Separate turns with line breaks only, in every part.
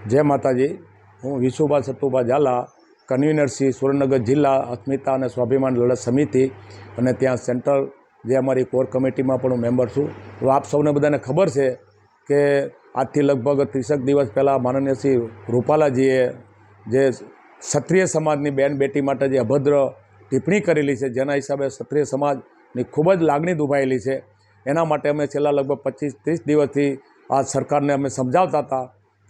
जय माताजी। हूँ विशुभा सत्तुभा झाला, कन्वीनर श्री सुरेन्द्रनगर जिला अस्मिता और स्वाभिमान लड़त समिति और त्या सेंट्रल जे अमरी कोर कमिटी में पण मेम्बर छूँ। तो आप सौने बधाने खबर है कि आज लगभग 30 दिवस पहला माननीय श्री रूपालाजीए जे क्षत्रिय समाजनी बेन बेटी माटे जे अभद्र टिप्पणी करेली है, जेना हिसाबे क्षत्रिय समाजनी खूब ज लागणी दुभायेली है। एना माटे अमे छेल्ला लगभग 25-30 दिवसथी आ सरकारने अमे समजावता था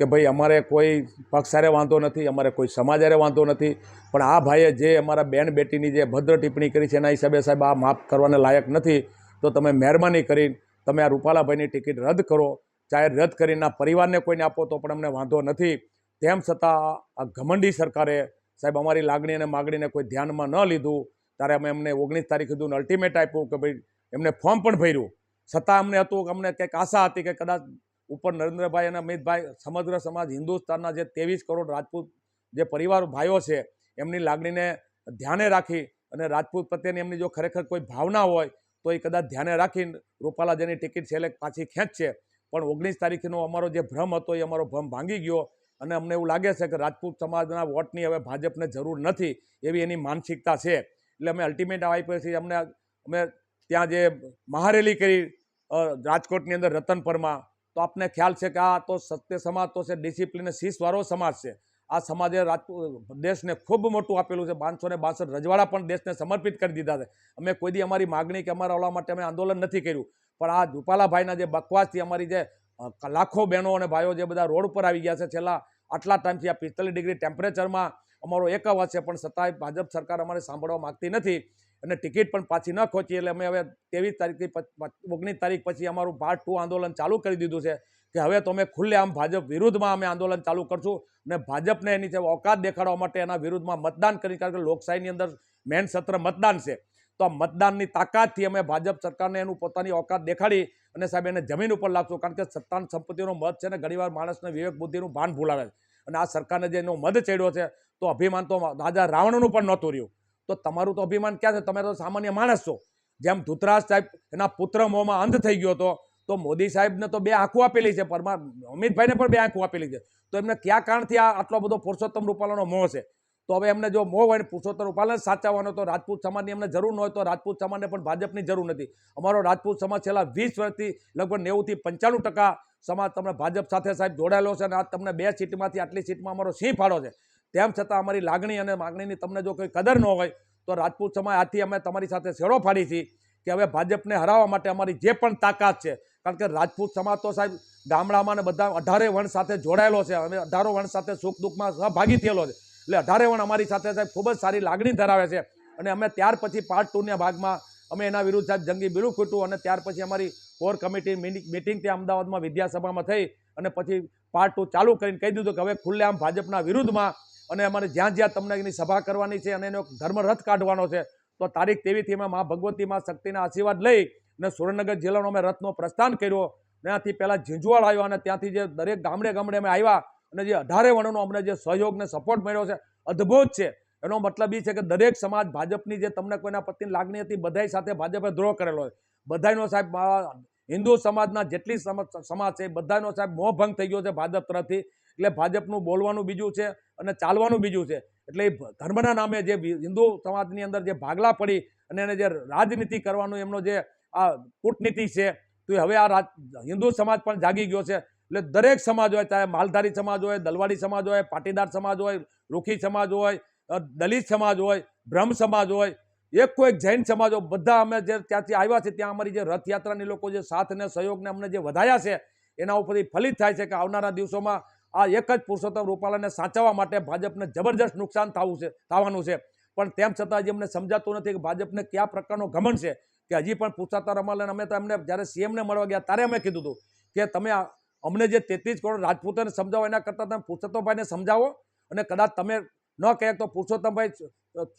कि भाई अमारे कोई पक्ष हारे वांधो नहीं, अमारे कोई समाज हारे वांधो नहीं, पण आ भाईए जे अमारा बेन बेटीनी जे भद्र टिप्पणी करी छे एना हिसाबे साहेब आ माफ करवाने लायक नहीं। तो तमे मेहरबानी करी तमे आ रूपालाभाईनी टिकिट रद्द करो, चाहे रद्द करीने परिवारने कोईने आपो तो पण अमने वांधो नहीं। तेम छतां आ घमंडी सरकारे साहेब अमारी लागणी अने मागणीने कोई ध्यानमां न लीधुं। त्यारे अमे अમને 19 तारीख सुधीनुं अल्टिमेट आप्युं कि भाई एमणे फॉर्म पण भर्युं, छतां अमने हतुं कि अमने कंईक आशा हती कि कदाच ऊपर नरेन्द्रभाई और अमितभाई समग्र समाज हिंदुस्तानना जे 23 करोड़ राजपूत जे परिवार भाईओ छे एमनी लागणीने ध्याने राखी अने राजपूत प्रत्येनी एमनी जो खरेखर कोई भावना होय तो ए कदाच ध्याने राखीने रूपालाजीनी टिकिट छेल्ले पाછી खेंचशे। पण 19 तारीखनो अमारो जे भ्रम हतो ए अमारो भ्रम भांगी गयो अने अमने एवुं लागे छे कि राजपूत समाजना वोटनी हवे भाजपने जरूर नथी एवी एनी मानसिकता छे। એટલે અમે અલ્ટિમેટ આપ્યો છે અમને અમે ત્યાં જે મહારેલી કરી રાજકોટની અંદર રતનપરમાં, તો આપને ખ્યાલ છે કે આ તો સત્ય સમાજ તો છે, ડિસિપ્લિન શીશવાળો સમાજ છે। આ સમાજે રાજપૂત દેશને ખૂબ મોટું આપેલું છે, 562 રજવાડા પણ દેશને સમર્પિત કરી દીધા છે। અમે કોઈ દી અમારી માગણી કે અમારા ઓલા માટે અમે આંદોલન નથી કર્યું, પણ આ રૂપાલાભાઈના જે બકવાસથી અમારી જે લાખો બહેનો અને ભાઈઓ જે બધા રોડ પર આવી ગયા છે છેલ્લા આટલા ટાઈમથી, આ 45 ડિગ્રી ટેમ્પરેચરમાં અમારો એક અવાજ છે, પણ છતાંય ભાજપ સરકાર અમારે સાંભળવા માગતી નથી અને ટિકિટ પણ પાછી ન ખોચી। એટલે અમે હવે 23 તારીખથી 19 તારીખ પછી અમારું પાર્ટ 2 આંદોલન ચાલુ કરી દીધું છે કે હવે તો અમે ખુલ્લેઆમ ભાજપ વિરુદ્ધમાં અમે આંદોલન ચાલુ કરશું અને ભાજપને એની જે ઓકાત દેખાડવા માટે એના વિરુદ્ધમાં મતદાન કરી, કારણ કે લોકશાહીની અંદર મેન સત્ર મતદાન છે। તો આ મતદાનની તાકાતથી અમે ભાજપ સરકારને એનું પોતાની ઓકાત દેખાડી અને સાહેબ એને જમીન ઉપર લાવશું, કારણ કે સત્તાન સંપત્તિનો મત છે ને ઘણીવાર માણસને વિવેક બુદ્ધિનું ભાન ભૂલાવે છે અને આ સરકારને જે એનો મદ ચડ્યો છે તો અભિમાન તો રાજા રાવણનું પણ નહોતું રહ્યું। તો તમારું તો અભિમાન ક્યાં છે? તમે તો સામાન્ય માણસ છો। જેમ ધૃતરાજ સાહેબ એના પુત્ર મોંમાં અંધ થઈ ગયો હતો, તો મોદી સાહેબને તો 2 આંખો આપેલી છે, અમિતભાઈને પણ 2 આંખો આપેલી છે, તો એમને કયા કારણથી આટલો બધો પુરુષોત્તમ રૂપાલાનો મોહ છે? તો હવે એમને જો મોહ હોય ને પુરુષોત્તમ રૂપાલાને સાચવવાનો, તો રાજપૂત સમાજની એમને જરૂર ન હોય તો રાજપૂત સમાજને પણ ભાજપની જરૂર નથી। અમારો રાજપૂત સમાજ છેલ્લા 20 વર્ષથી લગભગ 90-95% સમાજ તમને ભાજપ સાથે સાહેબ જોડાયેલો છે અને આ તમને 2 સીટમાંથી આટલી સીટમાં અમારો સિંહ ફાળો છે। તેમ છતાં અમારી લાગણી અને માગણીની તમને જો કોઈ કદર ન હોય તો રાજપૂત સમાજ આથી અમે તમારી સાથે છેડો ફાડી છીએ કે હવે ભાજપને હરાવવા માટે અમારી જે પણ તાકાત છે, કારણ કે રાજપૂત સમાજ તો સાહેબ ગામડામાં ને બધા 18 વણ સાથે જોડાયેલો છે, અમે 18 વણ સાથે સુખ દુઃખમાં સહભાગી થયેલો છે। એટલે 18 વણ અમારી સાથે સાહેબ ખૂબ જ સારી લાગણી ધરાવે છે અને અમે ત્યાર પછી પાર્ટ 2ના ભાગમાં અમે એના વિરુદ્ધ સાહેબ જંગી બિલું ફૂટ્યું અને ત્યાર પછી અમારી કોર કમિટી મિટિંગ ત્યાં અમદાવાદમાં વિદ્યાસભામાં થઈ અને પછી પાર્ટ 2 ચાલુ કરીને કહી દીધું કે હવે ખુલ્લેઆમ ભાજપના વિરુદ્ધમાં અને અમારે જ્યાં જ્યાં તમને એની સભા કરવાની છે અને એનો ધર્મરથ કાઢવાનો છે, તો તારીખ 23થી અમે મા ભગવતી મા શક્તિના આશીર્વાદ લઈ અને સુરેન્દ્રનગર જિલ્લાનો અમે રથનો પ્રસ્થાન કર્યો। ત્યાંથી પહેલાં ઝીંઝુવાડ આવ્યા અને ત્યાંથી જે દરેક ગામડે ગામડે અમે આવ્યા અને જે 18 વણનો અમને જે સહયોગ ને સપોર્ટ મળ્યો છે અદ્ભુત છે। એનો મતલબ એ છે કે દરેક સમાજ ભાજપની જે તમને કોઈના પ્રત્યેની લાગણી હતી બધાય સાથે ભાજપે દ્રોહ કરેલો છે। બધાનો સાહેબ હિન્દુ સમાજના જેટલી સમાજ છે બધાનો સાહેબ મોહ ભંગ થઈ ગયો છે ભાજપ તરફથી। એટલે ભાજપનું બોલવાનું બીજું છે અને ચાલવાનું બીજું છે। એટલે એ ધર્મના નામે જે હિન્દુ સમાજની અંદર જે ભાગલા પડી અને એને જે રાજનીતિ કરવાનું એમનો જે આ કૂટનીતિ છે, તો હવે આ હિન્દુ સમાજ પણ જાગી ગયો છે। એટલે દરેક સમાજ હોય, ચાહે માલધારી સમાજ હોય, દલવાડી સમાજ હોય, પાટીદાર સમાજ હોય, રૂખી સમાજ હોય, દલિત સમાજ હોય, બ્રહ્મ સમાજ હોય, એક કોઈ જૈન સમાજ હોય, બધા અમે જે ત્યાંથી આવ્યા છે ત્યાં અમારી જે રથયાત્રાની લોકો જે સાથ અને સહયોગને અમને જે વધાયા છે એના ઉપરથી ફલિત થાય છે કે આવનારા દિવસોમાં આ એક જ પુરુષોત્તમ રૂપાલાને સાચવવા માટે ભાજપને જબરજસ્ત નુકસાન થવાનું છે। પણ તેમ છતાં હજી અમને સમજાતું નથી કે ભાજપને કયા પ્રકારનો ઘમંડ છે કે હજી પણ પુરુષોત્તમ રૂપાલાને અમે તો એમને જ્યારે સીએમને મળવા ગયા ત્યારે અમે કીધું હતું કે તમે અમને જે 33 કરોડ રાજપૂતોને સમજાવો એના કરતાં તમે પુરુષોત્તમભાઈને સમજાવો અને કદાચ તમે ન કહે તો પુરુષોત્તમભાઈ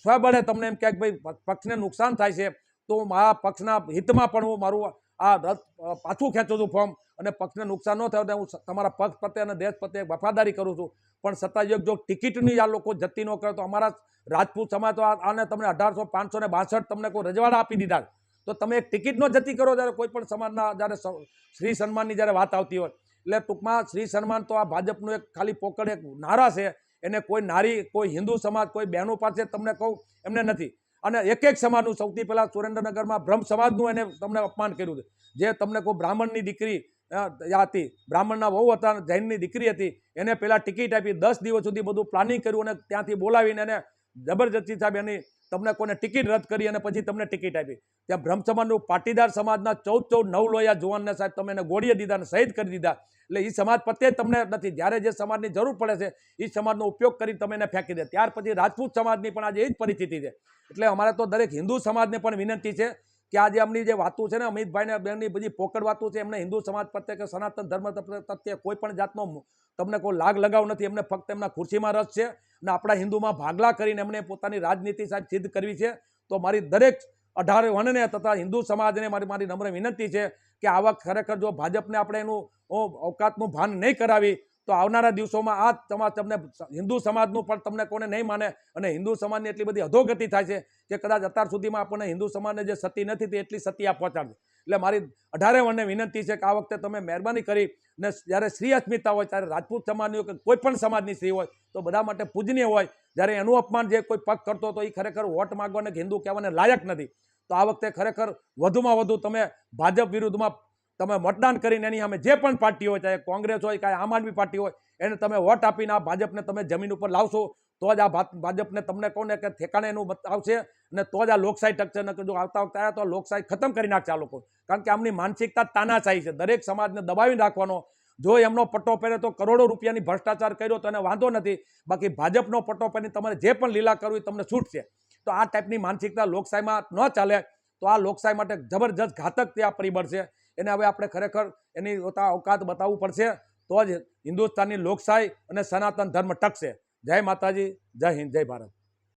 સ્વબળે તમને એમ કહે કે ભાઈ પક્ષને નુકસાન થાય છે તો મારા પક્ષના હિતમાં પણ હું મારું આ રથ પાછું ખેંચું છું ફોર્મ અને પક્ષને નુકસાન ન થાય હું તમારા પક્ષ પ્રત્યે અને દેશ પ્રત્યે વફાદારી કરું છું। પણ છતાં જો ટિકિટની આ લોકો જતી ન કરે તો અમારા રાજપૂત સમાજ તો આને તમને 1862 તમને કોઈ રજવાડા આપી દીધા, તો તમે એક ટિકિટ ન જતી કરો જ્યારે કોઈ પણ સમાજના જ્યારે શ્રી સન્માનની જ્યારે વાત આવતી હોય। એટલે ટૂંકમાં શ્રી સન્માન તો આ ભાજપનું એક ખાલી પોકળ એક નારા છે. એને કોઈ નારી, કોઈ હિન્દુ સમાજ, કોઈ બહેનો પાસે તમને કહું એમને નથી. અને એક એક સમાજનું સૌથી પહેલાં સુરેન્દ્રનગરમાં બ્રહ્મ સમાજનું એને તમને અપમાન કર્યું છે. જે તમને કહું બ્રાહ્મણની દીકરી હતી, બ્રાહ્મણના વહુ હતા, જૈનની દીકરી હતી, એને પહેલાં ટિકિટ આપી, 10 દિવસ સુધી બધું પ્લાનિંગ કર્યું અને ત્યાંથી બોલાવીને એને જબરજસ્તી સાહેબ એની તમને કોને ટિકિટ રદ કરી અને પછી તમને ટિકિટ આપી. ત્યાં બ્રહ્મ સમાજનું પાટીદાર સમાજના 14 નવલોયા જુવાનને સાહેબ તમે એને ગોળીએ દીધા અને શહીદ કરી દીધા. એટલે એ સમાજ પ્રત્યે તમને નથી. જ્યારે જે સમાજની જરૂર પડે છે એ સમાજનો ઉપયોગ કરી તમે એને ફેંકી દે. ત્યાર પછી રાજપૂત સમાજની પણ આજે એ જ પરિસ્થિતિ છે. એટલે અમારે તો દરેક હિન્દુ સમાજને પણ વિનંતી છે કે આજે એમની જે વાતો છે ને અમિતભાઈને બેનની બધી પોકળ વાતો છે, એમને હિન્દુ સમાજ પ્રત્યે કે સનાતન ધર્મ પ્રત્યે કોઈ પણ જાતનો તમને કોઈ લાગ લગાવ નથી. એમને ફક્ત એમના ખુરશીમાં રસ છે અને આપણા હિન્દુમાં ભાગલા કરીને એમને પોતાની રાજનીતિ સાહેબ સિદ્ધ કરવી છે. તો મારી દરેક 18 વનને તથા હિન્દુ સમાજને મારી નમ્ર વિનંતી છે કે આવા ખરેખર જો ભાજપને આપણે એનું અવકાતનું ભાન નહીં કરાવી તો આવનારા દિવસોમાં આ સમાજ તમને હિન્દુ સમાજનું પણ તમને કોને નહીં માને અને હિન્દુ સમાજની એટલી બધી અધોગતિ થાય છે કે કદાચ અત્યાર સુધીમાં આપણને હિન્દુ સમાજને જે સતી નથી તે એટલી સતી આ પહોંચાડશે. એટલે મારી 18 વનને વિનંતી છે કે આ વખતે તમે મહેરબાની કરી ને જ્યારે સ્ત્રી અસ્મિતા હોય ત્યારે રાજપૂત સમાજની હોય કે કોઈ પણ સમાજની સ્ત્રી હોય તો બધા માટે પૂજનીય હોય. જ્યારે એનું અપમાન જે કોઈ પગ કરતો તો એ ખરેખર વોટ માગવાને હિન્દુ કહેવાને લાયક નથી. તો આ વખતે ખરેખર વધુમાં વધુ તમે ભાજપ વિરુદ્ધમાં તમે મતદાન કરીને એની સામે જે પણ પાર્ટી હોય, ચાહે કોંગ્રેસ હોય, ચાહે આમ આદમી પાર્ટી હોય, એને તમે વોટ આપીને આ ભાજપને તમે જમીન ઉપર લાવશો તો જ આ ભાજપને તમને કહું ને કે ઠેકાણે એનું મત આવશે અને તો જ આ લોકશાહી ટકશે. ન કે જો આવતા વખતે આવ્યા તો લોકશાહી ખતમ કરી નાખશે આ લોકો. કારણ કે આમની માનસિકતા તાનાશાહી છે, દરેક સમાજને દબાવીને રાખવાનો. જો એમનો પટ્ટો પહેરે તો કરોડો રૂપિયાની ભ્રષ્ટાચાર કર્યો તો એને વાંધો નથી, બાકી ભાજપનો પટ્ટો પહેરીને તમારે જે પણ લીલા કરવી તમને છૂટશે. તો આ ટાઈપની માનસિકતા લોકશાહીમાં ન ચાલે. તો આ લોકશાહી માટે જબરજસ્ત ઘાતક તે આ પરિબળ છે. એને હવે આપણે ખરેખર એની અવકાત બતાવવું પડશે તો જ હિન્દુસ્તાનની લોકશાહી અને સનાતન ધર્મ ટકશે. જય માતાજી, જય હિન્દ, જય ભારત.